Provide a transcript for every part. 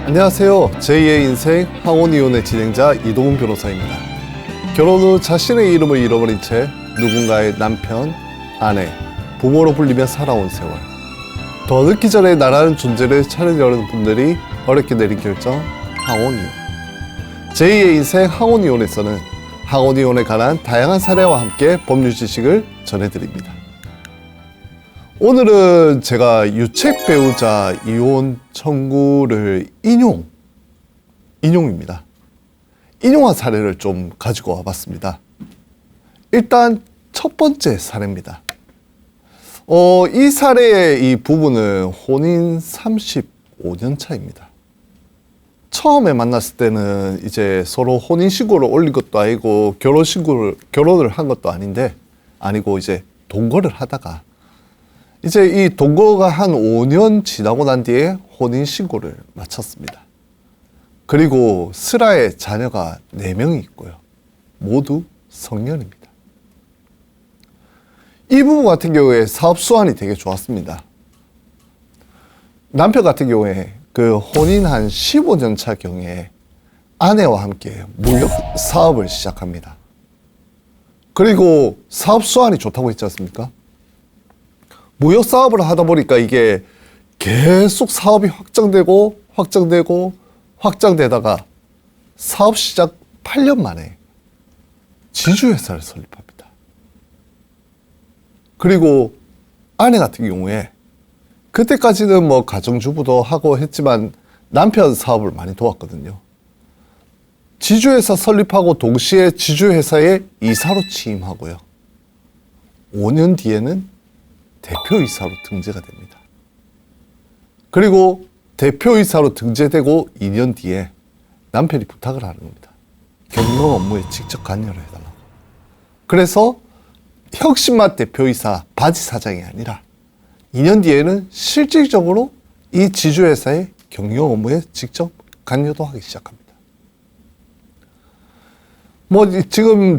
안녕하세요. 제2의 인생 황혼이혼의 진행자 이동훈 변호사입니다. 결혼 후 자신의 이름을 잃어버린 채 누군가의 남편, 아내, 부모로 불리며 살아온 세월. 더 늦기 전에 나라는 존재를 찾으려는 분들이 어렵게 내린 결정, 황혼이혼. 제2의 인생 황혼이혼에서는 황혼이혼에 관한 다양한 사례와 함께 법률 지식을 전해드립니다. 오늘은 제가 유책 배우자 이혼 청구를 인용입니다. 인용한 사례를 좀 가지고 와봤습니다. 일단 첫 번째 사례입니다. 이 사례의 이 부부는 혼인 35년 차입니다. 처음에 만났을 때는 이제 서로 혼인신고를 올린 것도 아니고 결혼을 한 것도 아니고 이제 동거를 하다가 이제 이 동거가 한 5년 지나고 난 뒤에 혼인신고를 마쳤습니다. 그리고 슬하에 자녀가 4명이 있고요. 모두 성년입니다. 이 부부 같은 경우에 사업 수완이 되게 좋았습니다. 남편 같은 경우에 그 혼인 한 15년 차 경에 아내와 함께 무역 사업을 시작합니다. 그리고 사업 수완이 좋다고 했지 않습니까? 무역 사업을 하다 보니까 이게 계속 사업이 확장되다가 사업 시작 8년 만에 지주회사를 설립합니다. 그리고 아내 같은 경우에 그때까지는 뭐 가정주부도 하고 했지만 남편 사업을 많이 도왔거든요. 지주회사 설립하고 동시에 지주회사에 이사로 취임하고요. 5년 뒤에는 대표이사로 등재가 됩니다. 그리고 대표이사로 등재되고 2년 뒤에 남편이 부탁을 하는 겁니다. 경영 업무에 직접 관여를 해달라고. 그래서 혁신맛 대표이사 바지 사장이 아니라 2년 뒤에는 실질적으로 이 지주회사의 경영 업무에 직접 관여도 하기 시작합니다. 뭐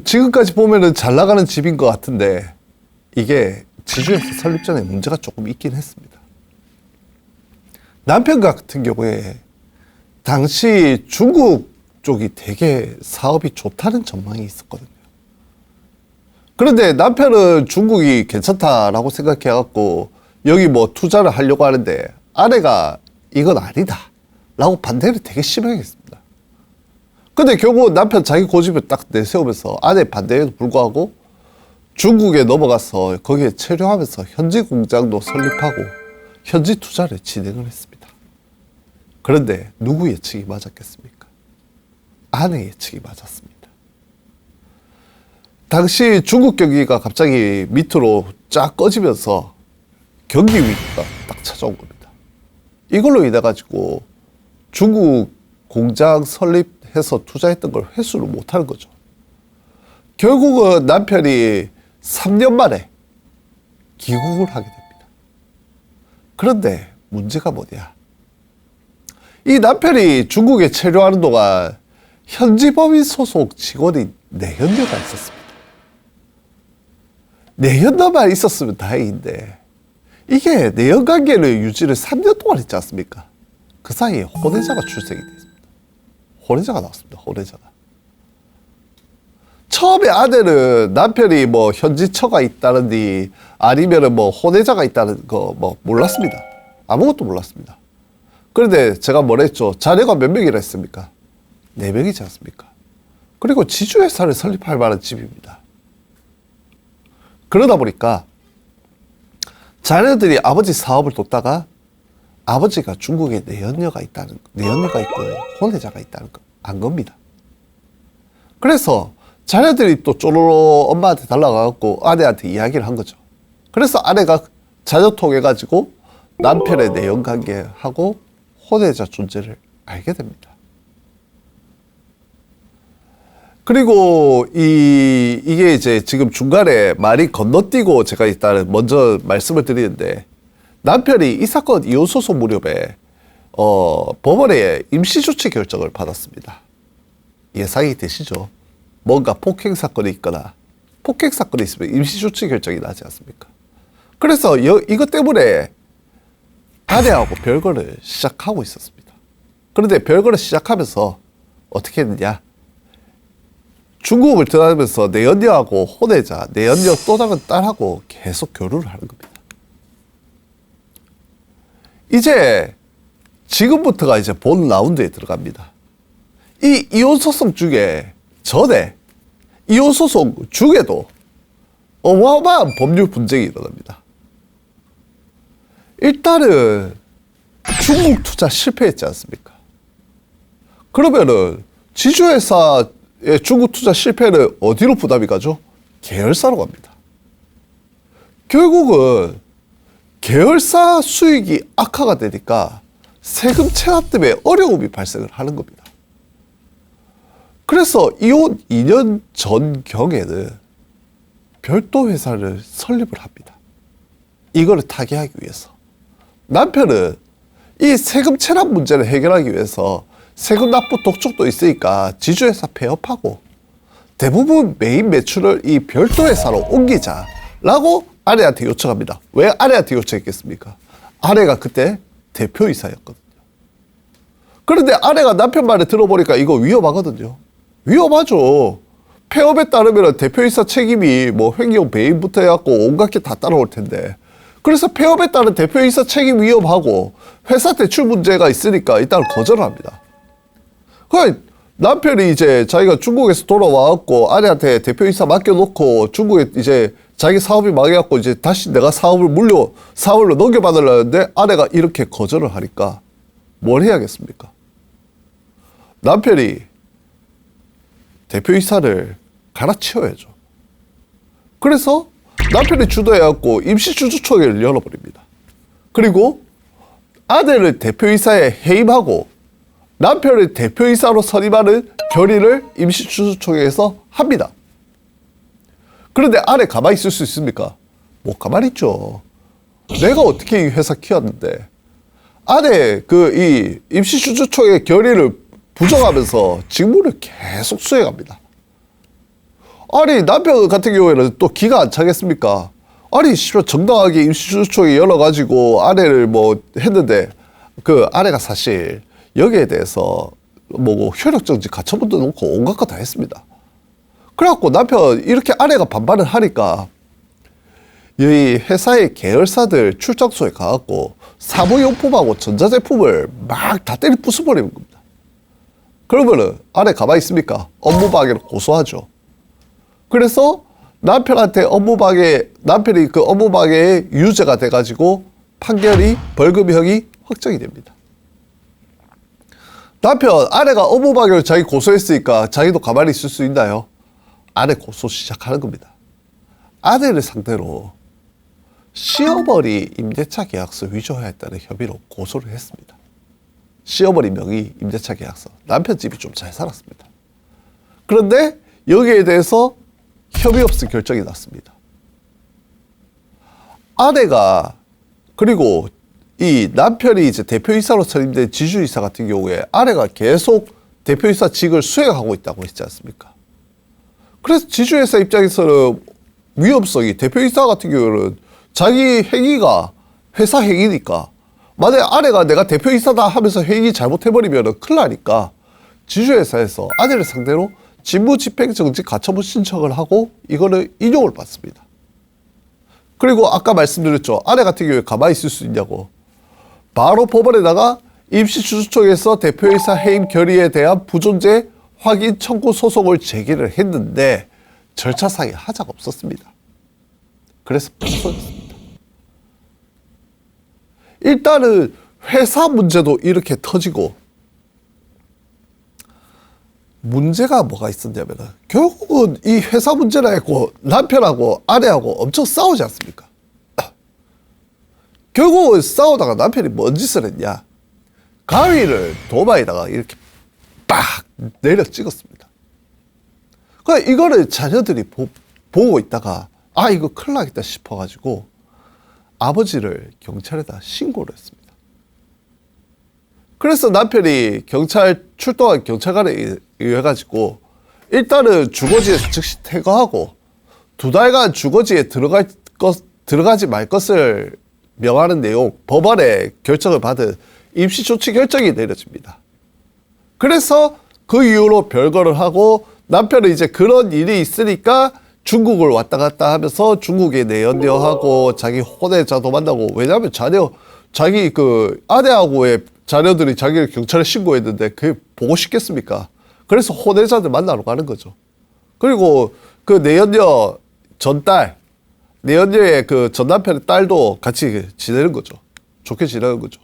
지금까지 보면은 잘 나가는 집인 것 같은데 이게 지주회사 설립 전에 문제가 조금 있긴 했습니다. 남편 같은 경우에 당시 중국 쪽이 되게 사업이 좋다는 전망이 있었거든요. 그런데 남편은 중국이 괜찮다라고 생각해갖고 여기 뭐 투자를 하려고 하는데 아내가 이건 아니다 라고 반대를 되게 심하게 했습니다. 근데 결국 남편 자기 고집을 딱 내세우면서 아내 반대에도 불구하고 중국에 넘어가서 거기에 체류하면서 현지 공장도 설립하고 현지 투자를 진행을 했습니다. 그런데 누구 예측이 맞았겠습니까? 아내 예측이 맞았습니다. 당시 중국 경기가 갑자기 밑으로 쫙 꺼지면서 경기 위기가 딱 찾아온 겁니다. 이걸로 인해 가지고 중국 공장 설립해서 투자했던 걸 회수를 못하는 거죠. 결국은 남편이 3년 만에 귀국을 하게 됩니다. 그런데 문제가 뭐냐? 이 남편이 중국에 체류하는 동안 현지 법인 소속 직원이 4년여가 있었습니다. 4년여만 있었으면 다행인데 이게 내연 관계를 유지를 3년 동안 했지 않습니까? 그 사이에 혼외자가 출생이 됐습니다. 혼외자가 나왔습니다. 혼외자가. 처음에 아내는 남편이 뭐 현지처가 있다는지 아니면은 뭐 혼외자가 있다는 거 뭐 몰랐습니다. 아무것도 몰랐습니다. 그런데 제가 뭐라 했죠? 자녀가 몇 명이라 했습니까? 4명이지 않습니까? 그리고 지주회사를 설립할 만한 집입니다. 그러다 보니까 자녀들이 아버지 사업을 돕다가 아버지가 중국에 내연녀가 있고 혼외자가 있다는 거 안 겁니다. 그래서 자녀들이 또 쪼로로 엄마한테 달라가갖고 아내한테 이야기를 한 거죠. 그래서 아내가 자녀 통해가지고 남편의 내연관계하고 혼외자 존재를 알게 됩니다. 그리고 이게 이제 지금 중간에 말이 건너뛰고 제가 일단 먼저 말씀을 드리는데 남편이 이 사건 이혼 소송 무렵에 법원에 임시조치 결정을 받았습니다. 예상이 되시죠? 뭔가 폭행 사건이 있거나 폭행 사건이 있으면 임시조치 결정이 나지 않습니까? 그래서 이것 때문에 아내하고 별거를 시작하고 있었습니다. 그런데 별거를 시작하면서 어떻게 했느냐. 중국을 떠나면서 내 언니하고 혼외자, 내 언니 또 다른 딸하고 계속 교류를 하는 겁니다. 이제 지금부터가 이제 본 라운드에 들어갑니다. 이 이혼소송 중에 전에 이혼소송 중에도 어마어마한 법률 분쟁이 일어납니다. 일단은 중국 투자 실패했지 않습니까? 그러면은 지주회사의 중국 투자 실패는 어디로 부담이 가죠? 계열사로 갑니다. 결국은 계열사 수익이 악화가 되니까 세금 체납 때문에 어려움이 발생을 하는 겁니다. 그래서 이혼 2년 전경에는 별도 회사를 설립을 합니다. 이거를 타개하기 위해서. 남편은 이 세금 체납 문제를 해결하기 위해서 세금 납부 독촉도 있으니까 지주회사 폐업하고 대부분 메인 매출을 이 별도 회사로 옮기자라고 아내한테 요청합니다. 왜 아내한테 요청했겠습니까? 아내가 그때 대표이사였거든요. 그런데 아내가 남편 말을 들어보니까 이거 위험하거든요. 위험하죠. 폐업에 따르면 대표이사 책임이 뭐 횡령 배임부터 해갖고 온갖 게 다 따라올 텐데. 그래서 폐업에 따른 대표이사 책임 위험하고 회사 대출 문제가 있으니까 일단 거절을 합니다. 그 남편이 이제 자기가 중국에서 돌아와갖고 아내한테 대표이사 맡겨놓고 중국에 이제 자기 사업이 망해갖고 이제 다시 내가 사업을 넘겨받으려는데 아내가 이렇게 거절을 하니까 뭘 해야겠습니까? 남편이 대표이사를 갈아치워야죠. 그래서 남편이 주도해갖고 임시주주총회를 열어버립니다. 그리고 아내를 대표이사에 해임하고 남편을 대표이사로 선임하는 결의를 임시주주총회에서 합니다. 그런데 아내 가만히 있을 수 있습니까? 못 가만히 있죠. 내가 어떻게 이 회사 키웠는데 아내 이 임시주주총회 결의를 부정하면서 직무를 계속 수행합니다. 아니 남편 같은 경우에는 또 기가 안 차겠습니까? 아니 정당하게 임시주주총회 열어가지고 아내를 뭐 했는데 그 아내가 사실 여기에 대해서 뭐 효력정지 가처분도 놓고 온갖 거 다 했습니다. 그래갖고 남편 이렇게 아내가 반발을 하니까 이 회사의 계열사들 출장소에 가갖고 사무용품하고 전자제품을 막 다 때려 부숴버리는 겁니다. 그러면은 아내 가만히 있습니까? 업무방해로 고소하죠. 그래서 남편한테 남편이 그 업무방해에 유죄가 돼가지고 판결이 벌금형이 확정이 됩니다. 남편, 아내가 업무방해로 자기 고소했으니까 자기도 가만히 있을 수 있나요? 아내 고소 시작하는 겁니다. 아내를 상대로 시어머니 임대차 계약서 위조하였다는 혐의로 고소를 했습니다. 시어머니 명의 임대차 계약서. 남편 집이 좀 잘 살았습니다. 그런데 여기에 대해서 혐의 없음 결정이 났습니다. 아내가 그리고 이 남편이 이제 대표이사로 선임된 지주이사 같은 경우에 아내가 계속 대표이사직을 수행하고 있다고 했지 않습니까? 그래서 지주회사 입장에서는 위험성이 대표이사 같은 경우는 자기 행위가 회사 행위니까 만약에 아내가 내가 대표이사다 하면서 행위 잘못해버리면 큰일 나니까 지주회사에서 아내를 상대로 직무집행정지 가처분 신청을 하고 이거를 인용을 받습니다. 그리고 아까 말씀드렸죠. 아내 같은 경우에 가만히 있을 수 있냐고. 바로 법원에다가 임시주주총회에서 대표이사 해임 결의에 대한 부존재 확인 청구 소송을 제기를 했는데 절차상에 하자가 없었습니다. 그래서 패소했습니다. 일단은 회사 문제도 이렇게 터지고 문제가 뭐가 있었냐면 결국은 이 회사 문제라 했고 남편하고 아내하고 엄청 싸우지 않습니까? 결국은 싸우다가 남편이 뭔 짓을 했냐. 가위를 도마에다가 이렇게 빡 내려 찍었습니다. 그러니까 이거를 자녀들이 보고 있다가 아 이거 큰일 나겠다 싶어가지고 아버지를 경찰에다 신고를 했습니다. 그래서 남편이 경찰 출동한 경찰관에 의해가지고 일단은 주거지에서 즉시 퇴거하고 2달간 주거지에 들어가지 말 것을 명하는 내용 법원의 결정을 받은 임시조치 결정이 내려집니다. 그래서 그 이후로 별거를 하고 남편은 이제 그런 일이 있으니까 중국을 왔다 갔다 하면서 중국에 내연녀하고 자기 혼외자도 만나고, 왜냐하면 자기 그 아내하고의 자녀들이 자기를 경찰에 신고했는데 그게 보고 싶겠습니까? 그래서 혼외자들 만나러 가는 거죠. 그리고 그 내연녀 전딸, 내연녀의 그 전 남편의 딸도 같이 지내는 거죠. 좋게 지내는 거죠.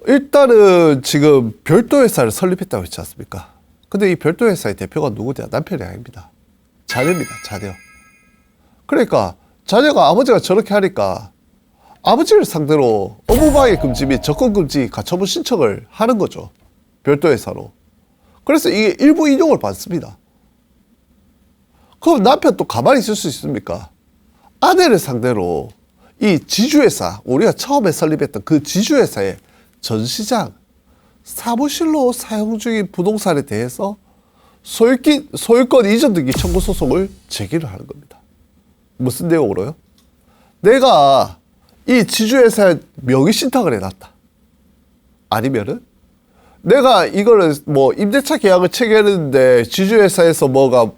일단은 지금 별도 회사를 설립했다고 했지 않습니까? 근데 이 별도 회사의 대표가 누구냐? 남편이 아닙니다. 자녀입니다. 자녀. 그러니까 자녀가 아버지가 저렇게 하니까 아버지를 상대로 업무방해 금지 및 접근 금지 가처분 신청을 하는 거죠. 별도 회사로. 그래서 이게 일부 인용을 받습니다. 그럼 남편 또 가만히 있을 수 있습니까? 아내를 상대로 이 지주회사, 우리가 처음에 설립했던 그 지주회사의 전시장, 사무실로 사용 중인 부동산에 대해서 소유권 이전 등기 청구 소송을 제기를 하는 겁니다. 무슨 내용으로요? 내가 이 지주회사에 명의 신탁을 해놨다. 아니면은 내가 이거를 뭐 임대차 계약을 체결했는데 지주회사에서 뭐가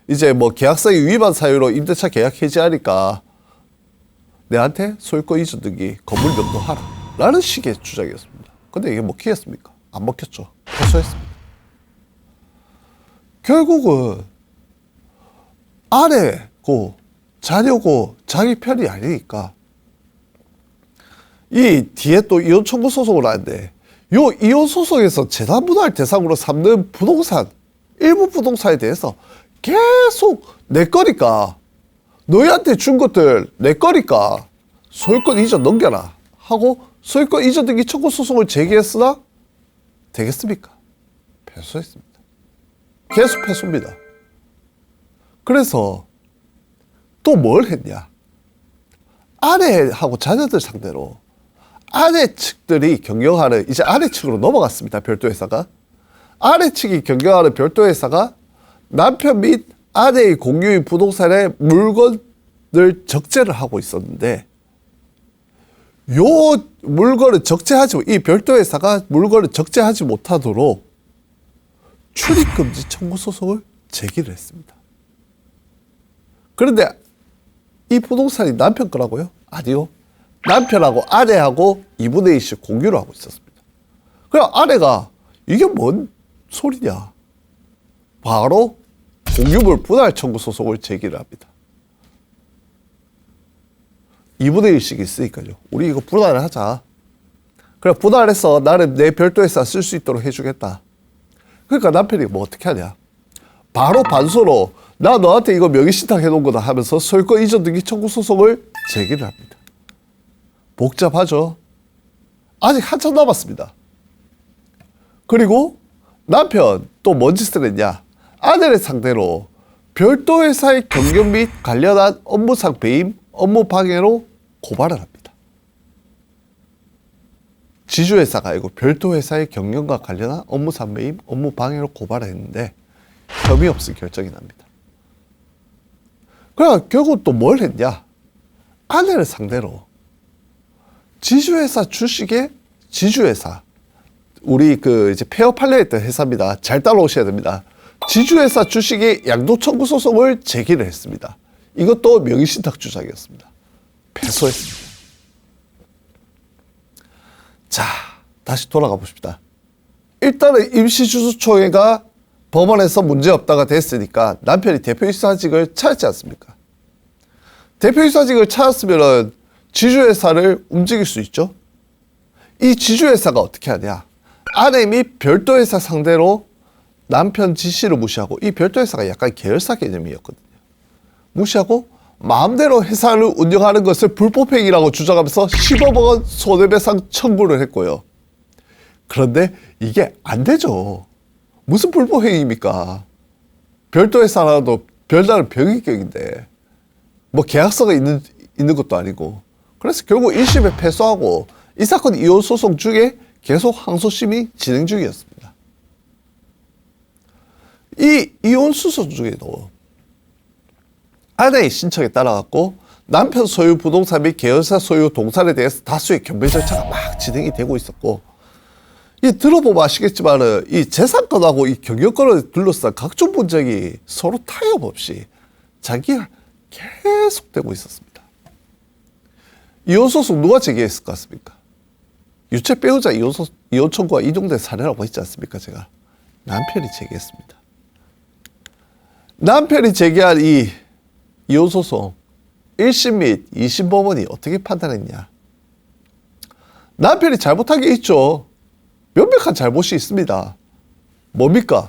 이제 뭐 계약상의 위반 사유로 임대차 계약 해지하니까 내한테 소유권 이전 등기 건물 명도하라 라는 식의 주장이었습니다. 근데 이게 먹히겠습니까? 안 먹혔죠. 패소했습니다. 결국은 아내고 자녀고 자기 편이 아니니까 이 뒤에 또 이혼 청구 소송을 하는데, 요 이혼 소송에서 재산분할 대상으로 삼는 부동산, 일부 부동산에 대해서 계속 내 거니까, 너희한테 준 것들 내 거니까 소유권 이전 넘겨라 하고 소유권 이전 등기 청구 소송을 제기했으나 되겠습니까? 패소했습니다. 계속 패소입니다. 그래서 또 뭘 했냐? 아내하고 자녀들 상대로 아내 측들이 경영하는, 이제 아내 측으로 넘어갔습니다. 별도 회사가. 아내 측이 경영하는 별도 회사가 남편 및 아내의 공유인 부동산에 물건을 적재를 하고 있었는데, 요 물건을 적재하지, 이 별도 회사가 물건을 적재하지 못하도록 출입금지 청구 소송을 제기를 했습니다. 그런데 이 부동산이 남편 거라고요? 아니요. 남편하고 아내하고 2분의 1씩 공유를 하고 있었습니다. 그럼 아내가 이게 뭔 소리냐? 바로 공유물 분할 청구 소송을 제기를 합니다. 2분의 1씩 있으니까요. 우리 이거 분할을 하자. 그래, 분할해서 나는 내 별도 회사 쓸 수 있도록 해주겠다. 그러니까 남편이 뭐 어떻게 하냐? 바로 반소로 나 너한테 이거 명의 신탁해 놓은 거다 하면서 소유권 이전 등기 청구 소송을 제기를 합니다. 복잡하죠? 아직 한참 남았습니다. 그리고 남편 또 뭔 짓을 했냐? 아내를 상대로 별도 회사의 경영 및 관련한 업무상 배임, 업무 방해로 고발을 합니다. 지주회사가 아니고 별도 회사의 경영과 관련한 업무상 배임, 업무 방해로 고발을 했는데 혐의 없이 결정이 납니다. 그래 결국 또 뭘 했냐? 아내를 상대로 지주회사 주식의 지주회사, 우리 그 이제 폐업하려 했던 회사입니다. 잘 따라오셔야 됩니다. 지주회사 주식의 양도 청구 소송을 제기를 했습니다. 이것도 명의신탁 주장이었습니다. 패소했습니다. 자, 다시 돌아가 봅시다. 일단은 임시주주총회가 법원에서 문제없다가 됐으니까 남편이 대표이사직을 찾았지 않습니까? 대표이사직을 찾았으면 지주회사를 움직일 수 있죠. 이 지주회사가 어떻게 하냐? 아내 및 별도회사 상대로 남편 지시를 무시하고, 이 별도회사가 약간 계열사 개념이었거든요. 무시하고 마음대로 회사를 운영하는 것을 불법행위라고 주장하면서 10억 원 손해배상 청구를 했고요. 그런데 이게 안 되죠. 무슨 불법행위입니까? 별도회사라도 별다른 병익격인데 뭐 계약서가 있는 것도 아니고. 그래서 결국 1심에 패소하고 이 사건 이혼 소송 중에 계속 항소심이 진행 중이었습니다. 이 이혼 소송 중에도 아내의 신청에 따라갖고 남편 소유 부동산 및 계열사 소유 동산에 대해서 다수의 견매 절차가 막 진행이 되고 있었고, 이 들어보면 아시겠지만은 이 재산권하고 이 경영권을 둘러싼 각종 분쟁이 서로 타협 없이 자기가 계속되고 있었습니다. 이혼소송 누가 제기했을 것 같습니까? 유책 배우자 이혼 청구가 인용된 사례라고 했지 않습니까? 제가 남편이 제기했습니다. 남편이 제기한 이 이혼소송 1심 및 2심 법원이 어떻게 판단했냐? 남편이 잘못한 게 있죠. 명백한 잘못이 있습니다. 뭡니까?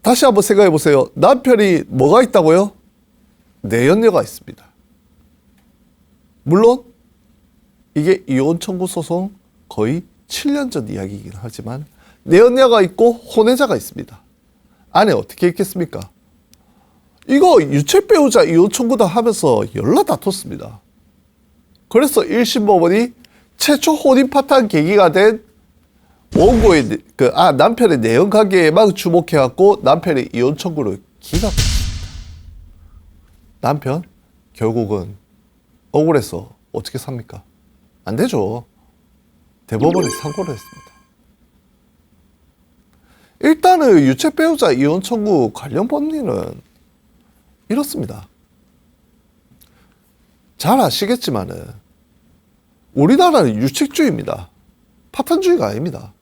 다시 한번 생각해 보세요. 남편이 뭐가 있다고요? 내연녀가 있습니다. 물론 이게 이혼 청구 소송 거의 7년 전 이야기이긴 하지만 내연녀가 있고 혼외자가 있습니다. 아내 어떻게 했겠습니까? 이거 유책 배우자 이혼 청구다 하면서 열나 다퉜습니다. 그래서 1심 법원이 최초 혼인 파탄 계기가 된 원고의 남편의 내연 관계에만 주목해갖고 남편의 이혼 청구를 기각했습니다. 남편 결국은 억울해서 어떻게 삽니까? 안 되죠. 대법원이 상고를 했습니다. 일단은 유책 배우자 이혼 청구 관련 법리는 이렇습니다. 잘 아시겠지만은 우리나라는 유책주의입니다. 파탄주의가 아닙니다.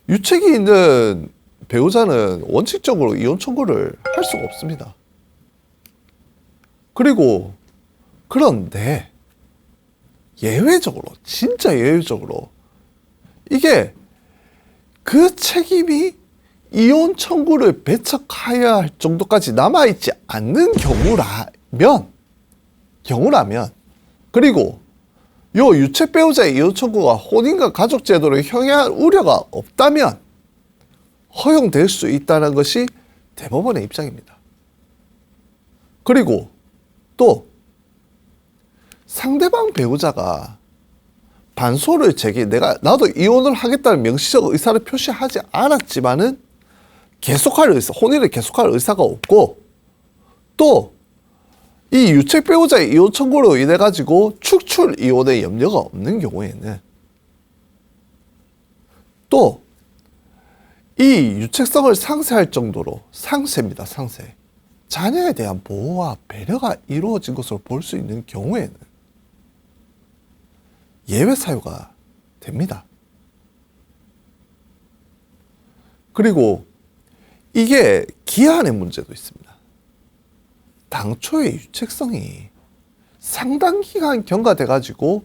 유책이 있는 배우자는 원칙적으로 이혼 청구를 할 수가 없습니다. 그리고 그런데 예외적으로 진짜 예외적으로 이게 그 책임이 이혼 청구를 배척해야 할 정도까지 남아있지 않는 경우라면 그리고 요 유책 배우자의 이혼 청구가 혼인과 가족 제도를 형해할 우려가 없다면 허용될 수 있다는 것이 대법원의 입장입니다. 그리고 또 상대방 배우자가 반소를 나도 이혼을 하겠다는 명시적 의사를 표시하지 않았지만은 혼인을 계속할 의사가 없고 또 이 유책 배우자의 이혼 청구로 인해 가지고 축출 이혼의 염려가 없는 경우에는 또 이 유책성을 상쇄할 정도로 상쇄입니다. 상쇄. 자녀에 대한 보호와 배려가 이루어진 것으로 볼 수 있는 경우에는 예외 사유가 됩니다. 그리고 이게 기한의 문제도 있습니다. 당초의 유책성이 상당 기간 경과돼 가지고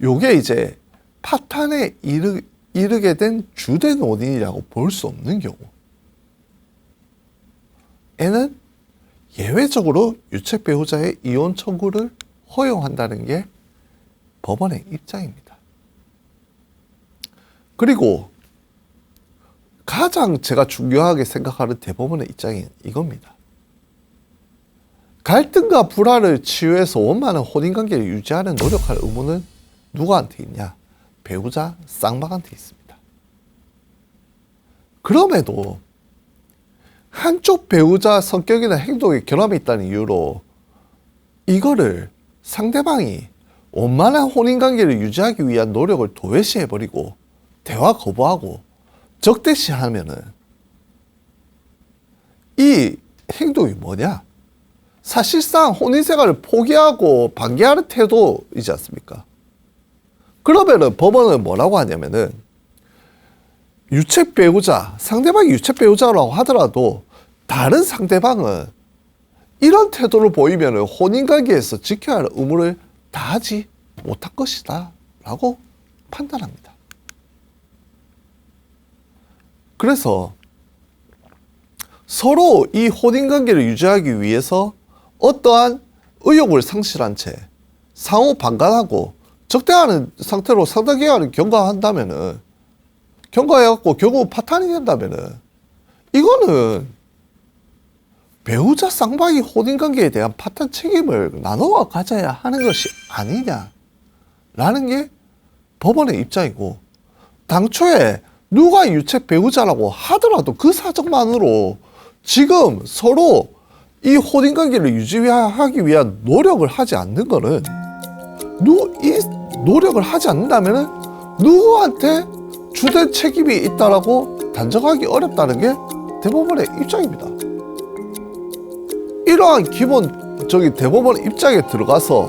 요게 이제 파탄에 이르게 된 주된 원인이라고 볼 수 없는 경우에는 예외적으로 유책 배우자의 이혼 청구를 허용한다는 게 법원의 입장입니다. 그리고 가장 제가 중요하게 생각하는 대법원의 입장이 이겁니다. 갈등과 불화를 치유해서 원만한 혼인관계를 유지하는 노력할 의무는 누구한테 있냐? 배우자 쌍방한테 있습니다. 그럼에도 한쪽 배우자 성격이나 행동에 결함이 있다는 이유로 이거를 상대방이 원만한 혼인관계를 유지하기 위한 노력을 도외시해버리고 대화 거부하고 적대시하면은 이 행동이 뭐냐? 사실상 혼인생활을 포기하고 반기하는 태도이지 않습니까? 그러면은 법원은 뭐라고 하냐면은 유책 배우자, 상대방이 유책 배우자라고 하더라도 다른 상대방은 이런 태도를 보이면은 혼인관계에서 지켜야 할 의무를 다하지 못할 것이다 라고 판단합니다. 그래서 서로 이 혼인관계를 유지하기 위해서 어떠한 의욕을 상실한 채 상호 방관하고 적대하는 상태로 상당 기간을 경과해갖고 결국 파탄이 된다면은 이거는 배우자 쌍방이 혼인관계에 대한 파탄 책임을 나눠 가져야 하는 것이 아니냐라는 게 법원의 입장이고, 당초에 누가 유책 배우자라고 하더라도 그 사정만으로 지금 서로 이 혼인관계를 유지하기 위한 노력을 하지 않는 거는 노력을 하지 않는다면은 누구한테 주된 책임이 있다라고 단정하기 어렵다는 게 대법원의 입장입니다. 이러한 기본적인 대법원 입장에 들어가서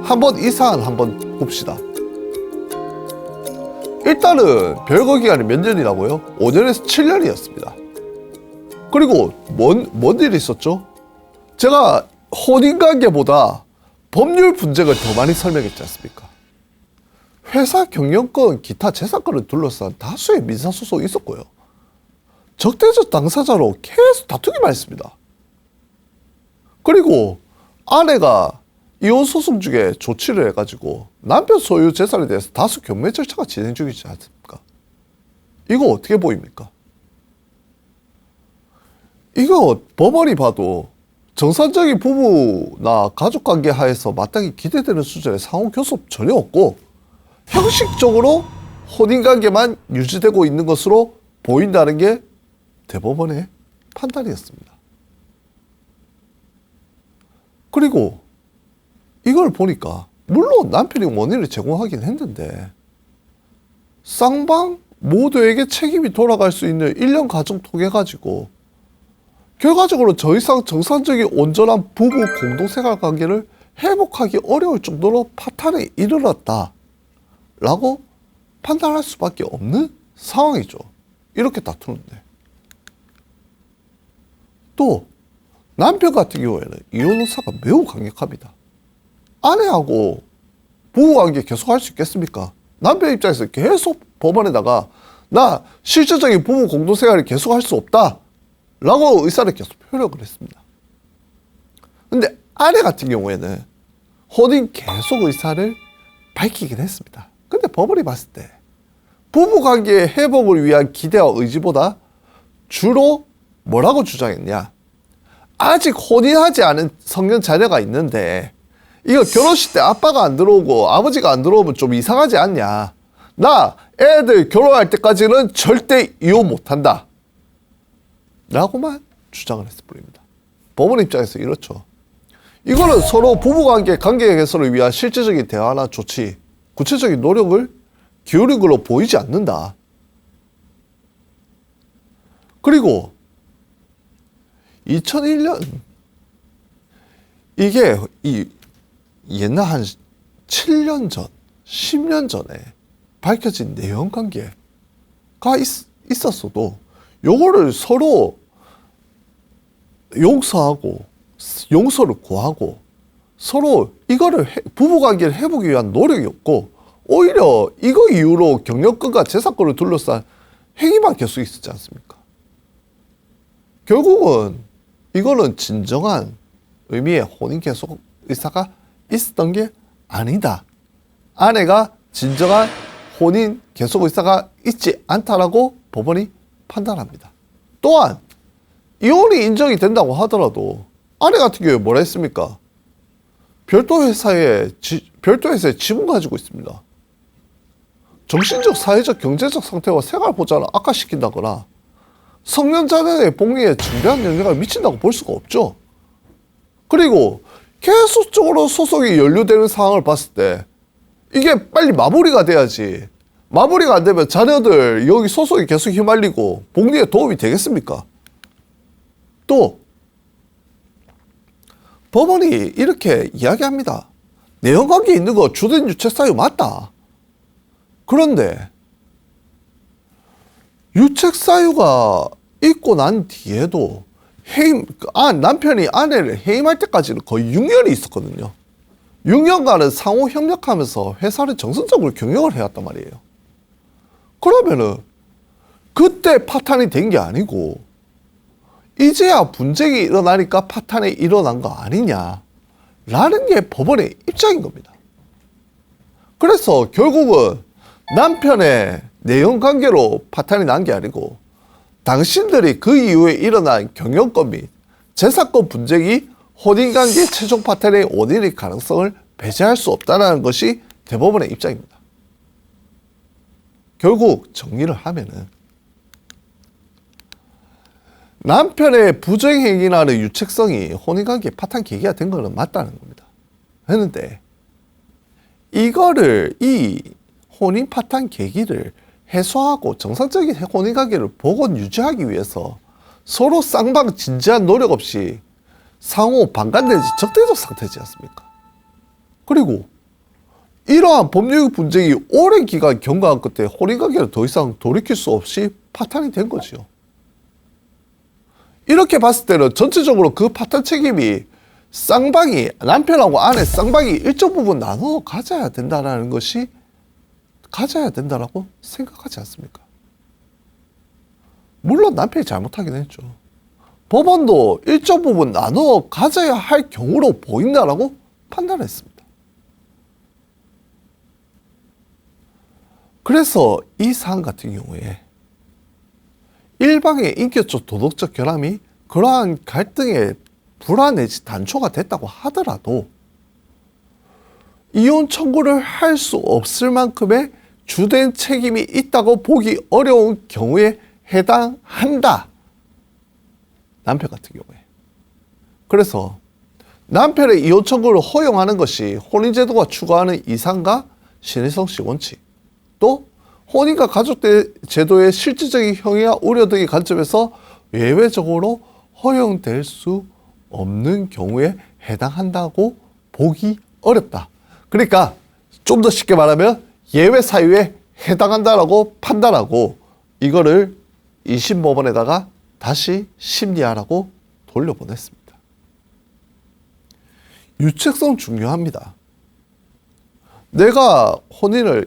한번 이 사안 한번 봅시다. 일단은 별거 기간이 몇 년이라고요? 5년에서 7년이었습니다. 그리고 뭔 일이 있었죠? 제가 혼인관계보다 법률 분쟁을 더 많이 설명했지 않습니까? 회사 경영권, 기타 재산권을 둘러싼 다수의 민사소송이 있었고요. 적대적 당사자로 계속 다투기만 했습니다. 그리고 아내가 이혼 소송 중에 조치를 해가지고 남편 소유 재산에 대해서 다수 경매 절차가 진행 중이지 않습니까? 이거 어떻게 보입니까? 이거 법원이 봐도 정상적인 부부나 가족관계 하에서 마땅히 기대되는 수준의 상호 교섭 전혀 없고 형식적으로 혼인관계만 유지되고 있는 것으로 보인다는 게 대법원의 판단이었습니다. 그리고 이걸 보니까 물론 남편이 원인을 제공하긴 했는데 쌍방 모두에게 책임이 돌아갈 수 있는 1년 과정 통해 가지고 결과적으로 더 이상 정상적인 온전한 부부 공동생활 관계를 회복하기 어려울 정도로 파탄에 이르렀다 라고 판단할 수밖에 없는 상황이죠. 이렇게 다투는데. 또 남편 같은 경우에는 이혼 의사가 매우 강력합니다. 아내하고 부부관계 계속 할 수 있겠습니까? 남편 입장에서 계속 법원에다가 나 실질적인 부부 공동생활을 계속 할 수 없다 라고 의사를 계속 표력을 했습니다. 근데 아내 같은 경우에는 혼인 계속 의사를 밝히긴 했습니다. 근데 법원이 봤을 때 부부관계의 회복을 위한 기대와 의지보다 주로 뭐라고 주장했냐? 아직 혼인하지 않은 성년 자녀가 있는데 이거 결혼식 때 아빠가 안 들어오고 아버지가 안 들어오면 좀 이상하지 않냐? 나 애들 결혼할 때까지는 절대 이혼 못한다 라고만 주장을 했을 뿐입니다. 법원 입장에서 이렇죠. 이거는 서로 부부관계 관계 개선을 위한 실질적인 대화나 조치, 구체적인 노력을 기울인 걸로 보이지 않는다. 그리고 2001년 이게 옛날 한 7년 전, 10년 전에 밝혀진 내연 관계가 있었어도 요거를 서로 용서하고 용서를 구하고 서로 이거를 부부관계를 회복하기 위한 노력이 없고 오히려 이거 이후로 경영권과 재산권을 둘러싼 행위만 계속 있었지 않습니까? 결국은 이거는 진정한 의미의 혼인 계속 의사가 있었던 게 아니다. 아내가 진정한 혼인 계속 의사가 있지 않다라고 법원이 판단합니다. 또한 이혼이 인정이 된다고 하더라도 아내 같은 경우에 뭐라 했습니까? 별도 회사에 지분 가지고 있습니다. 정신적, 사회적, 경제적 상태와 생활 보장을 악화시킨다거나 성년자녀의 복리에 중대한 영향을 미친다고 볼 수가 없죠. 그리고 계속적으로 소송이 연루되는 상황을 봤을 때 이게 빨리 마무리가 돼야지. 마무리가 안 되면 자녀들 여기 소송이 계속 휘말리고 복리에 도움이 되겠습니까? 또 법원이 이렇게 이야기합니다. 내연관계에 있는 거 주된 유책 사유 맞다. 그런데 유책 사유가 있고 난 뒤에도 남편이 아내를 해임할 때까지는 거의 6년이 있었거든요. 6년간은 상호 협력하면서 회사를 정상적으로 경영을 해왔단 말이에요. 그러면은 그때 파탄이 된 게 아니고 이제야 분쟁이 일어나니까 파탄이 일어난 거 아니냐 라는 게 법원의 입장인 겁니다. 그래서 결국은 남편의 내연관계로 파탄이 난 게 아니고 당신들이 그 이후에 일어난 경영권 및 재산권 분쟁이 혼인관계 최종 파탄의 원인일 가능성을 배제할 수 없다는 것이 대법원의 입장입니다. 결국 정리를 하면은 남편의 부정행위라는 유책성이 혼인관계 파탄 계기가 된 것은 맞다는 겁니다. 했는데 이거를 이 혼인 파탄 계기를 해소하고 정상적인 혼인 관계를 복원 유지하기 위해서 서로 쌍방 진지한 노력 없이 상호 반간 내지 적대적 상태지 않습니까? 그리고 이러한 법률 분쟁이 오랜 기간 경과한 끝에 혼인 관계를 더 이상 돌이킬 수 없이 파탄이 된 거지요. 이렇게 봤을 때는 전체적으로 그 파탄 책임이 쌍방이, 남편하고 아내 쌍방이 일정 부분 나눠 가져야 된다라는 것이 가져야 된다라고 생각하지 않습니까? 물론 남편이 잘못하긴 했죠. 법원도 일정 부분 나눠 가져야 할 경우로 보인다라고 판단했습니다. 그래서 이 사안 같은 경우에 일방의 인격적 도덕적 결함이 그러한 갈등의 불화 내지 단초가 됐다고 하더라도 이혼 청구를 할 수 없을 만큼의 주된 책임이 있다고 보기 어려운 경우에 해당한다. 남편 같은 경우에. 그래서 남편의 이혼 청구를 허용하는 것이 혼인제도가 추구하는 이상과 신의성씨 원칙, 또 혼인과 가족제도의 실질적인 형이와 우려 등의 관점에서 예외적으로 허용될 수 없는 경우에 해당한다고 보기 어렵다. 그러니까 좀 더 쉽게 말하면 예외 사유에 해당한다라고 판단하고 이거를 2심 법원에다가 다시 심리하라고 돌려보냈습니다. 유책성 중요합니다. 내가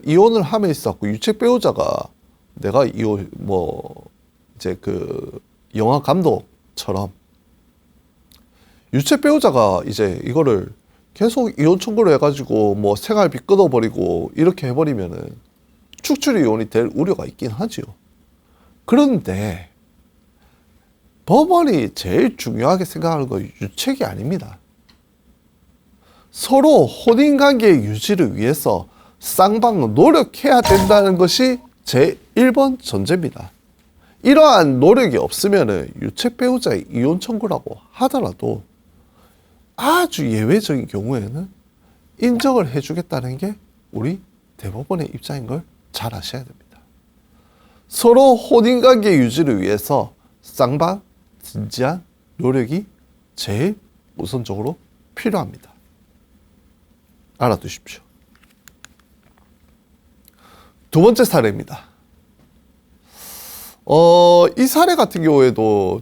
이혼을 함에 있었고 유책 배우자가 내가 이제 그 영화 감독처럼 유책 배우자가 이제 이거를 계속 이혼 청구를 해가지고 뭐 생활비 끊어버리고 이렇게 해버리면은 축출 이혼이 될 우려가 있긴 하지요. 그런데 법원이 제일 중요하게 생각하는 건 유책이 아닙니다. 서로 혼인관계의 유지를 위해서 쌍방 노력해야 된다는 것이 제1번 전제입니다. 이러한 노력이 없으면 유책 배우자의 이혼 청구라고 하더라도 아주 예외적인 경우에는 인정을 해주겠다는 게 우리 대법원의 입장인 걸 잘 아셔야 됩니다. 서로 혼인관계 유지를 위해서 쌍방 진지한 노력이 제일 우선적으로 필요합니다. 알아두십시오. 두 번째 사례입니다. 이 사례 같은 경우에도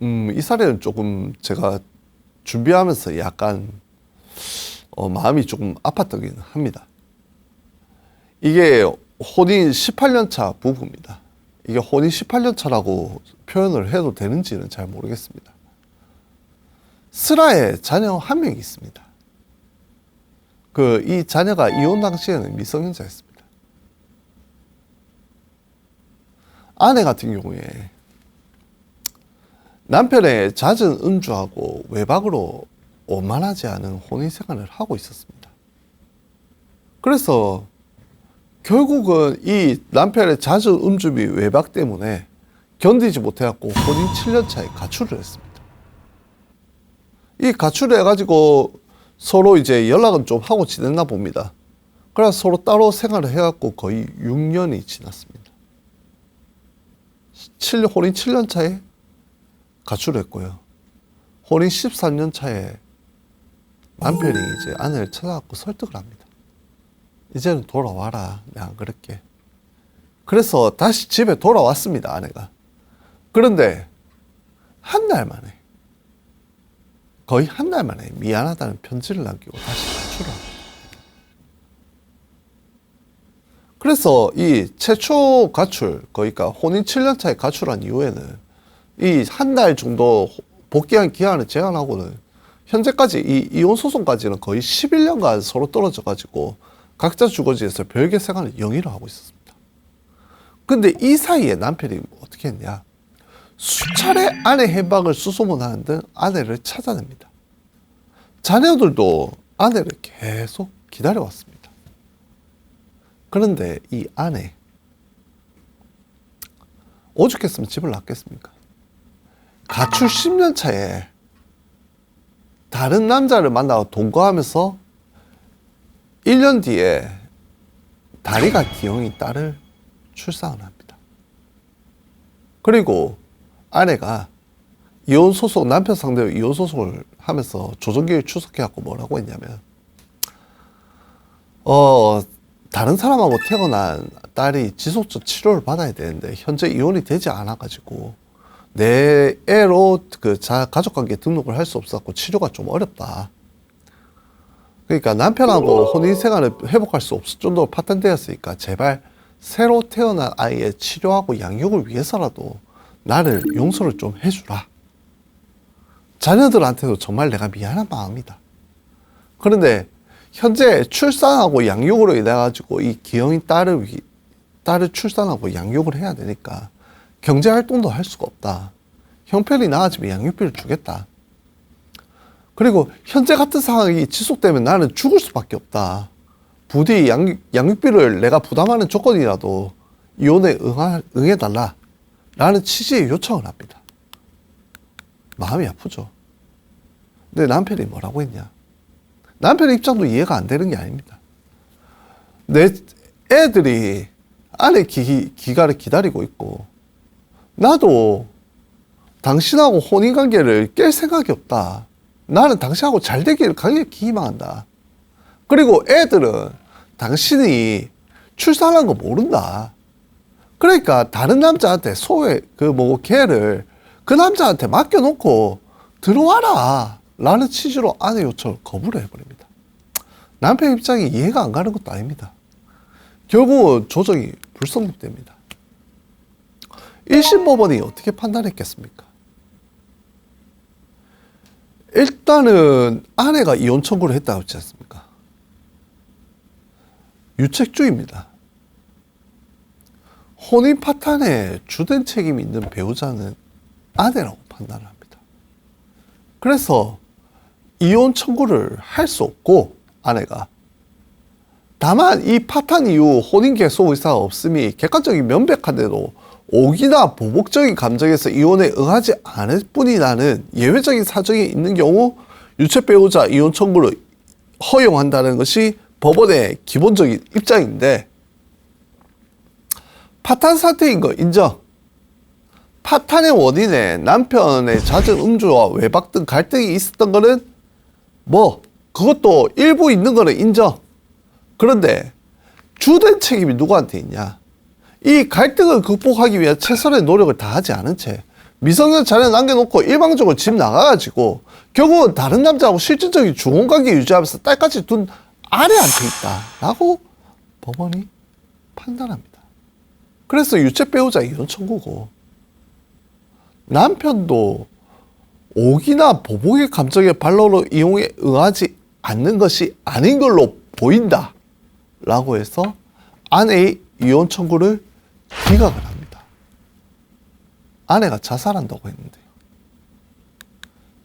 이 사례는 조금 제가 준비하면서 약간 마음이 조금 아팠던 합니다. 이게 혼인 18년 차 부부입니다. 이게 혼인 18년 차라고 표현을 해도 되는지는 잘 모르겠습니다. 슬아에 자녀 한 명이 있습니다. 이 자녀가 이혼 당시에는 미성년자였습니다. 아내 같은 경우에 남편의 잦은 음주하고 외박으로 원만하지 않은 혼인 생활을 하고 있었습니다. 그래서 결국은 이 남편의 잦은 음주 및 외박 때문에 견디지 못해갖고 혼인 7년 차에 가출을 했습니다. 이 가출을 해가지고 서로 이제 연락은 좀 하고 지냈나 봅니다. 그래서 서로 따로 생활을 해갖고 거의 6년이 지났습니다. 혼인 7년 차에 가출했고요. 혼인 13년 차에 남편이 이제 아내를 찾아갖고 설득을 합니다. 이제는 돌아와라. 내가 안 그럴게. 그래서 다시 집에 돌아왔습니다. 아내가. 그런데 거의 한 달 만에 미안하다는 편지를 남기고 다시 가출을 합니다. 그래서 이 최초 가출, 그러니까 혼인 7년 차에 가출한 이후에는 이 한 달 정도 복귀한 기한을 제한하고는 현재까지 이 이혼 소송까지는 거의 11년간 서로 떨어져 가지고 각자 주거지에서 별개 생활을 영위를 하고 있었습니다. 근데 이 사이에 남편이 어떻게 했냐? 수차례 아내 행방을 수소문하는 등 아내를 찾아냅니다. 자녀들도 아내를 계속 기다려왔습니다. 그런데 이 아내, 오죽했으면 집을 놨겠습니까? 가출 10년 차에 다른 남자를 만나고 동거하면서 1년 뒤에 다리가 기형인 딸을 출산을 합니다. 그리고 아내가 이혼 소송, 남편 상대로 이혼 소송을 하면서 조정기를 출석해갖고 뭐라고 했냐면, 다른 사람하고 태어난 딸이 지속적 치료를 받아야 되는데 현재 이혼이 되지 않아가지고 내 애로 그 가족관계 등록을 할 수 없었고 치료가 좀 어렵다. 그러니까 남편하고 혼인생활을 회복할 수 없을 정도로 파탄되었으니까 제발 새로 태어난 아이의 치료하고 양육을 위해서라도 나를 용서를 좀 해주라. 자녀들한테도 정말 내가 미안한 마음이다. 그런데 현재 출산하고 양육으로 인해 가지고 이 기형인 딸을 출산하고 양육을 해야 되니까 경제 활동도 할 수가 없다. 형편이 나아지면 양육비를 주겠다. 그리고 현재 같은 상황이 지속되면 나는 죽을 수밖에 없다. 부디 양육비를 내가 부담하는 조건이라도 이혼에 응해달라. 라는 취지의 요청을 합니다. 마음이 아프죠. 근데 남편이 뭐라고 했냐? 남편의 입장도 이해가 안 되는 게 아닙니다. 내 애들이 아내 귀가를 기다리고 있고 나도 당신하고 혼인관계를 깰 생각이 없다. 나는 당신하고 잘 되기를 강하게 희망한다. 그리고 애들은 당신이 출산한 거 모른다. 그러니까 다른 남자한테 걔를 그 남자한테 맡겨놓고 들어와라. 라는 취지로 아내 요청을 거부를 해버립니다. 남편 입장이 이해가 안 가는 것도 아닙니다. 결국은 조정이 불성립됩니다. 1심 법원이 어떻게 판단했겠습니까? 일단은 아내가 이혼 청구를 했다고 했지 않습니까? 유책주의입니다. 혼인 파탄에 주된 책임이 있는 배우자는 아내라고 판단을 합니다. 그래서 이혼 청구를 할 수 없고 아내가 다만 이 파탄 이후 혼인 개소 의사가 없음이 객관적인 명백한데도 오기나 보복적인 감정에서 이혼에 응하지 않을 뿐이라는 예외적인 사정이 있는 경우 유책 배우자 이혼 청구를 허용한다는 것이 법원의 기본적인 입장인데, 파탄 사태인 거 인정. 파탄의 원인에 남편의 잦은 음주와 외박 등 갈등이 있었던 거는 그것도 일부 있는 거는 인정. 그런데 주된 책임이 누구한테 있냐? 이 갈등을 극복하기 위해 최선의 노력을 다하지 않은 채 미성년 자녀 남겨놓고 일방적으로 집 나가가지고 결국은 다른 남자하고 실질적인 중혼관계 유지하면서 딸까지 둔 아내한테 있다라고 법원이 판단합니다. 그래서 유책 배우자 이혼 청구고, 남편도 오기나 보복의 감정의 반로로 이혼에 응하지 않는 것이 아닌 걸로 보인다 라고 해서 아내의 이혼 청구를 기각을 합니다. 아내가 자살한다고 했는데요.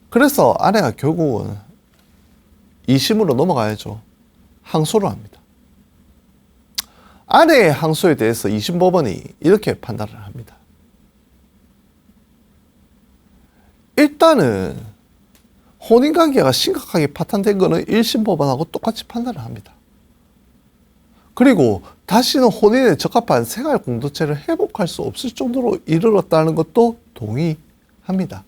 그래서 아내가 결국은 2심으로 넘어가야죠. 항소를 합니다. 아내의 항소에 대해서 2심 법원이 이렇게 판단을 합니다. 일단은 혼인관계가 심각하게 파탄된 거는 1심 법원하고 똑같이 판단을 합니다. 그리고 다시는 혼인에 적합한 생활 공동체를 회복할 수 없을 정도로 이르렀다는 것도 동의합니다.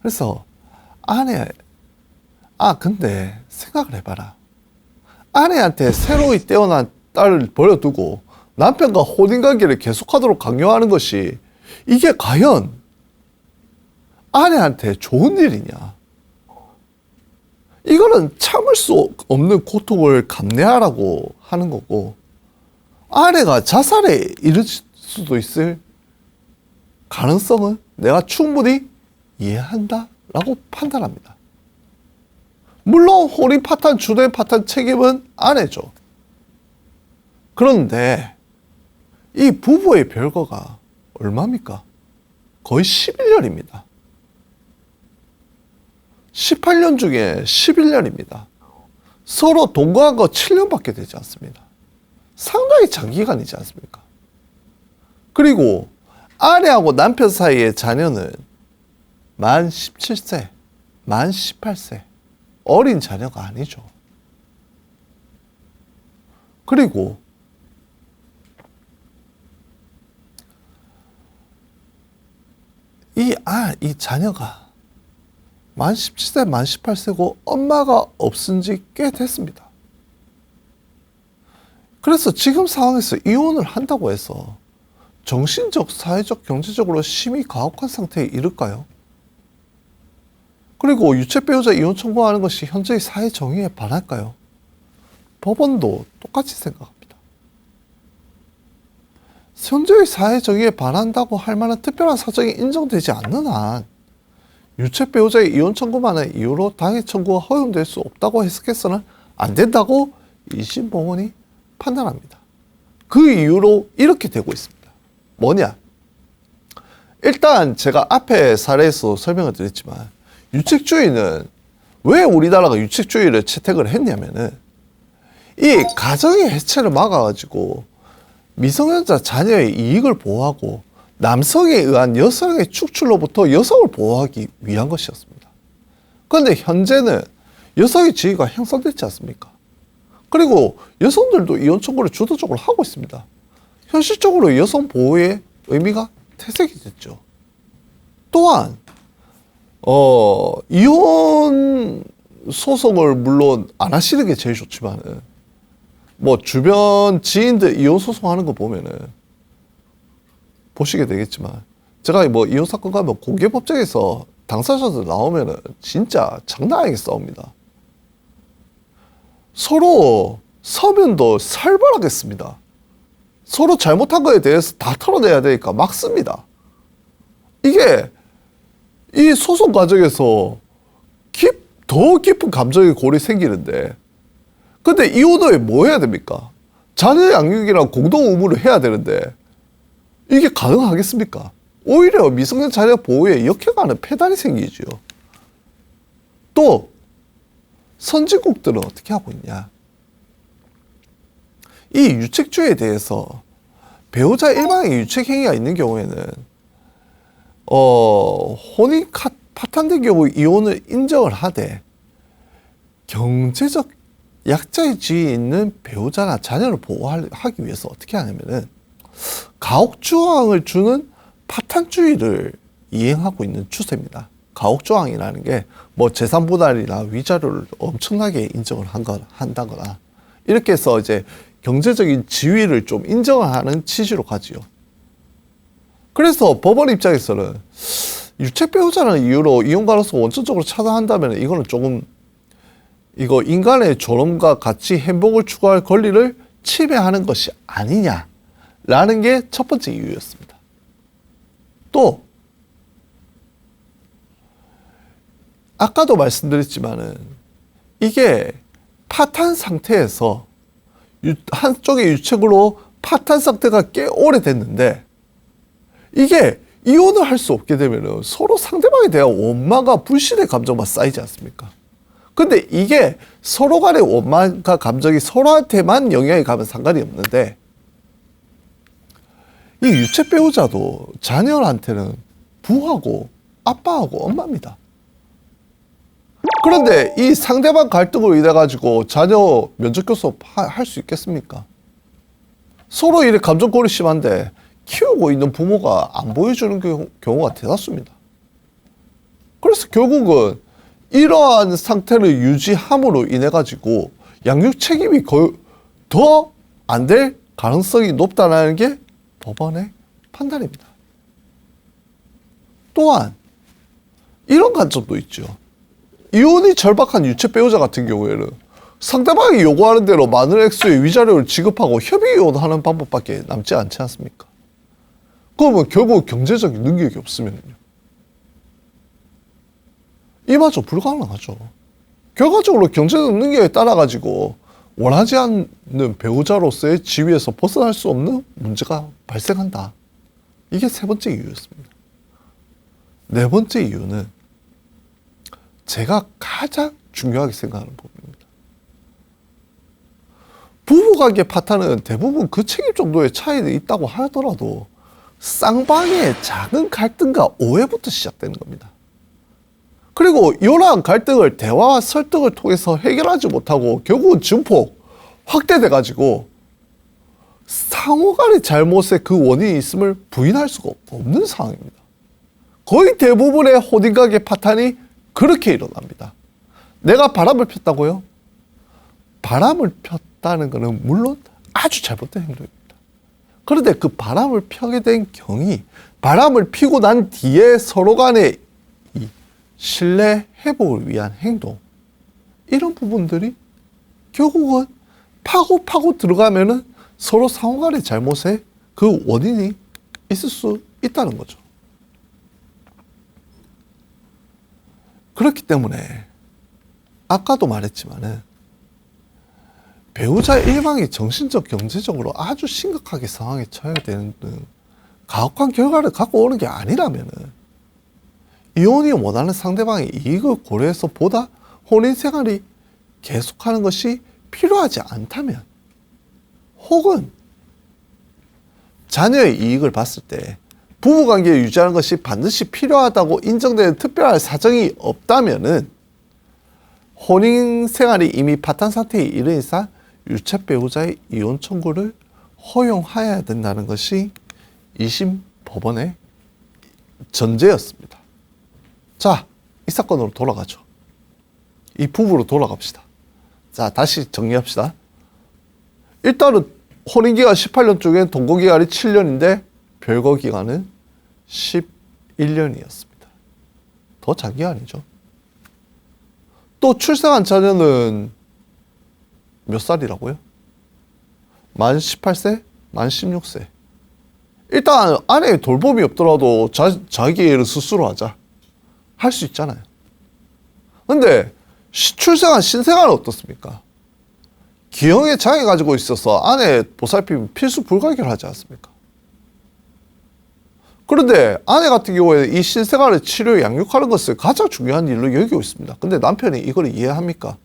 그래서 근데 생각을 해봐라. 아내한테 새로이 떼어난 딸을 버려두고 남편과 혼인관계를 계속하도록 강요하는 것이 이게 과연 아내한테 좋은 일이냐? 이거는 참을 수 없는 고통을 감내하라고 하는 거고, 아내가 자살에 이를 수도 있을 가능성은 내가 충분히 이해한다 라고 판단합니다. 물론 혼인 파탄, 주된 파탄 책임은 아내죠. 그런데 이 부부의 별거가 얼마입니까? 거의 11년입니다. 18년 중에 11년입니다. 서로 동거한 거 7년밖에 되지 않습니다. 상당히 장기간이지 않습니까? 그리고 아내하고 남편 사이의 자녀는 만 17세, 만 18세 어린 자녀가 아니죠. 그리고 이 자녀가 만 17세, 만 18세고 엄마가 없은 지 꽤 됐습니다. 그래서 지금 상황에서 이혼을 한다고 해서 정신적, 사회적, 경제적으로 심히 가혹한 상태에 이를까요? 그리고 유책 배우자 이혼 청구하는 것이 현재의 사회 정의에 반할까요? 법원도 똑같이 생각합니다. 현재의 사회 정의에 반한다고 할 만한 특별한 사정이 인정되지 않는 한 유책 배우자의 이혼 청구만을 이유로 당해 청구가 허용될 수 없다고 해석해서는 안 된다고 2심 법원이 판단합니다. 그 이유로 이렇게 되고 있습니다. 뭐냐? 일단 제가 앞에 사례에서 설명을 드렸지만 유책주의는 왜 우리나라가 유책주의를 채택을 했냐면은 이 가정의 해체를 막아가지고 미성년자 자녀의 이익을 보호하고 남성에 의한 여성의 축출로부터 여성을 보호하기 위한 것이었습니다. 그런데 현재는 여성의 지위가 훼손됐지 않습니까? 그리고 여성들도 이혼 청구를 주도적으로 하고 있습니다. 현실적으로 여성 보호의 의미가 퇴색이 됐죠. 또한 이혼 소송을 물론 안 하시는 게 제일 좋지만은 뭐 주변 지인들 이혼 소송하는 거 보면은 보시게 되겠지만 제가 뭐 이혼 사건 가면 공개 법정에서 당사자들 나오면은 진짜 장난 아니게 싸웁니다. 서로 서면도 살벌하겠습니다. 서로 잘못한 거에 대해서 다 털어내야 되니까 막 씁니다. 이게 이 소송 과정에서 더 깊은 감정의 골이 생기는데 근데 이혼 후에 뭐 해야 됩니까? 자녀 양육이랑 공동 의무를 해야 되는데 이게 가능하겠습니까? 오히려 미성년 자녀 보호에 역행하는 폐단이 생기죠. 또 선진국들은 어떻게 하고 있냐? 이 유책주의에 대해서 배우자 일방의 유책 행위가 있는 경우에는 혼이 파탄된 경우 이혼을 인정을 하되 경제적 약자의 지위에 있는 배우자나 자녀를 보호하기 위해서 어떻게 하냐면은 가혹조항을 주는 파탄주의를 이행하고 있는 추세입니다. 가혹조항이라는 게 뭐 재산분할이나 위자료를 엄청나게 인정을 한다거나 이렇게 해서 이제 경제적인 지위를 좀 인정하는 취지로 가지요. 그래서 법원 입장에서는 유책 배우자라는 이유로 이혼 가능성을 원천적으로 차단한다면 이거는 조금 인간의 존엄과 가치, 행복을 추구할 권리를 침해하는 것이 아니냐라는 게 첫 번째 이유였습니다. 또 아까도 말씀드렸지만은 이게 파탄 상태에서 한쪽의 유책으로 파탄 상태가 꽤 오래됐는데 이게 이혼을 할 수 없게 되면은 서로 상대방에 대한 원망과 불신의 감정만 쌓이지 않습니까? 근데 이게 서로 간의 원망과 감정이 서로한테만 영향이 가면 상관이 없는데 이 유책 배우자도 자녀한테는 부하고 아빠하고 엄마입니다. 그런데 이 상대방 갈등으로 인해 가지고 자녀 면접 교섭 할 수 있겠습니까? 서로 이렇게 감정골이 심한데 키우고 있는 부모가 안 보여주는 경우가 대다수입니다. 그래서 결국은 이러한 상태를 유지함으로 인해 가지고 양육 책임이 더 안 될 가능성이 높다는 게 법원의 판단입니다. 또한 이런 관점도 있죠. 이혼이 절박한 유책 배우자 같은 경우에는 상대방이 요구하는 대로 많은 액수의 위자료를 지급하고 협의 이혼하는 방법밖에 남지 않지 않습니까? 그러면 결국 경제적인 능력이 없으면요. 이마저 불가능하죠. 결과적으로 경제적 능력에 따라 가지고 원하지 않는 배우자로서의 지위에서 벗어날 수 없는 문제가 발생한다. 이게 세 번째 이유였습니다. 네 번째 이유는 제가 가장 중요하게 생각하는 부분입니다. 부부관계 파탄은 대부분 그 책임 정도의 차이는 있다고 하더라도 쌍방의 작은 갈등과 오해부터 시작되는 겁니다. 그리고 이러한 갈등을 대화와 설득을 통해서 해결하지 못하고 결국은 증폭, 확대돼 가지고 상호간의 잘못에 그 원인이 있음을 부인할 수가 없는 상황입니다. 거의 대부분의 혼인관계 파탄이 그렇게 일어납니다. 내가 바람을 폈다고요? 바람을 폈다는 것은 물론 아주 잘못된 행동입니다. 그런데 그 바람을 펴게 된 경위, 바람을 피고 난 뒤에 서로 간의 이 신뢰 회복을 위한 행동, 이런 부분들이 결국은 파고 들어가면은 서로 상호 간의 잘못에 그 원인이 있을 수 있다는 거죠. 그렇기 때문에 아까도 말했지만은 배우자 일방이 정신적, 경제적으로 아주 심각하게 상황에 처해야 되는 가혹한 결과를 갖고 오는 게 아니라면은 이혼이 원하는 상대방의 이익을 고려해서 보다 혼인 생활이 계속하는 것이 필요하지 않다면, 혹은 자녀의 이익을 봤을 때 부부관계를 유지하는 것이 반드시 필요하다고 인정되는 특별한 사정이 없다면은 혼인 생활이 이미 파탄 상태에 이른 이상 유책 배우자의 이혼 청구를 허용해야 된다는 것이 2심 법원의 전제였습니다. 자, 이 사건으로 돌아가죠. 이 부부로 돌아갑시다. 자, 다시 정리합시다. 일단은 혼인기간 18년 중엔 동거기간이 7년인데 별거기간은 11년이었습니다. 더 장기간이죠. 또 출생한 자녀는 몇 살이라고요? 만 18세? 만 16세. 일단 아내의 돌봄이 없더라도 자기 일을 스스로 하자. 할 수 있잖아요. 근데 출생한 신생아는 어떻습니까? 기형의 장애 가지고 있어서 아내 보살핌이 필수 불가결하지 않습니까? 그런데 아내 같은 경우에 이 신생아를 치료 양육하는 것을 가장 중요한 일로 여기고 있습니다. 근데 남편이 이걸 이해합니까?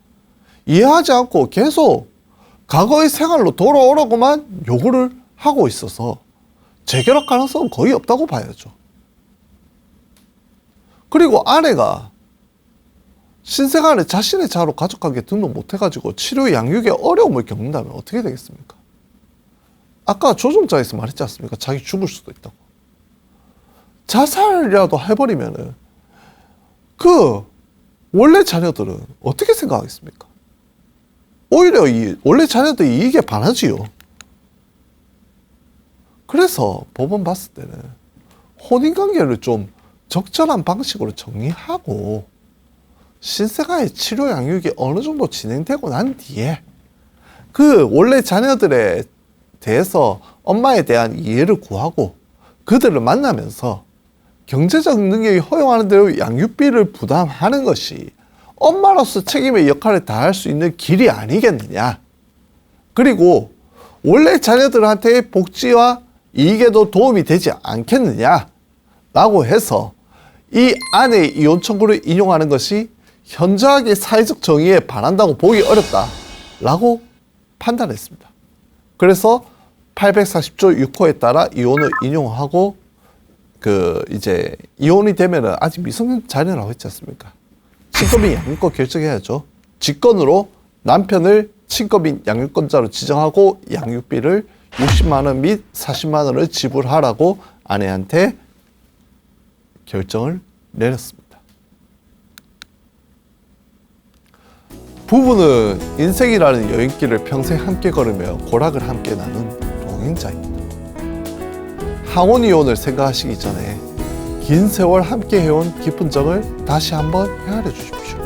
이해하지 않고 계속 과거의 생활로 돌아오라고만 요구를 하고 있어서 재결합 가능성은 거의 없다고 봐야죠. 그리고 아내가 신생아를 자신의 자로 가족관계 등록 못해가지고 치료 양육에 어려움을 겪는다면 어떻게 되겠습니까? 아까 조종자에서 말했지 않습니까? 자기 죽을 수도 있다고. 자살이라도 해버리면은 그 원래 자녀들은 어떻게 생각하겠습니까? 오히려 이 원래 자녀들이 이익에 반하지요. 그래서 법원 봤을 때는 혼인관계를 좀 적절한 방식으로 정리하고 신생아의 치료 양육이 어느 정도 진행되고 난 뒤에 그 원래 자녀들에 대해서 엄마에 대한 이해를 구하고 그들을 만나면서 경제적 능력이 허용하는 대로 양육비를 부담하는 것이 엄마로서 책임의 역할을 다할 수 있는 길이 아니겠느냐. 그리고 원래 자녀들한테의 복지와 이익에도 도움이 되지 않겠느냐 라고 해서 이 아내의 이혼 청구를 인용하는 것이 현저하게 사회적 정의에 반한다고 보기 어렵다 라고 판단했습니다. 그래서 840조 6호에 따라 이혼을 인용하고 이제 이혼이 되면은 아직 미성년 자녀라고 했지 않습니까? 친권민 양육권 결정해야죠. 직권으로 남편을 친권민 양육권자로 지정하고 양육비를 60만 원 및 40만 원을 지불하라고 아내한테 결정을 내렸습니다. 부부는 인생이라는 여행길을 평생 함께 걸으며 고락을 함께 나눈 동행자입니다. 항혼이혼을 생각하시기 전에 긴 세월 함께 해온 깊은 정을 다시 한번 헤아려 주십시오.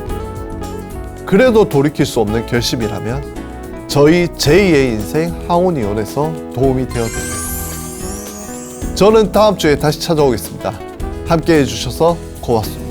그래도 돌이킬 수 없는 결심이라면 저희 제2의 인생 항혼이혼에서 도움이 되어드립니다. 저는 다음 주에 다시 찾아오겠습니다. 함께 해주셔서 고맙습니다.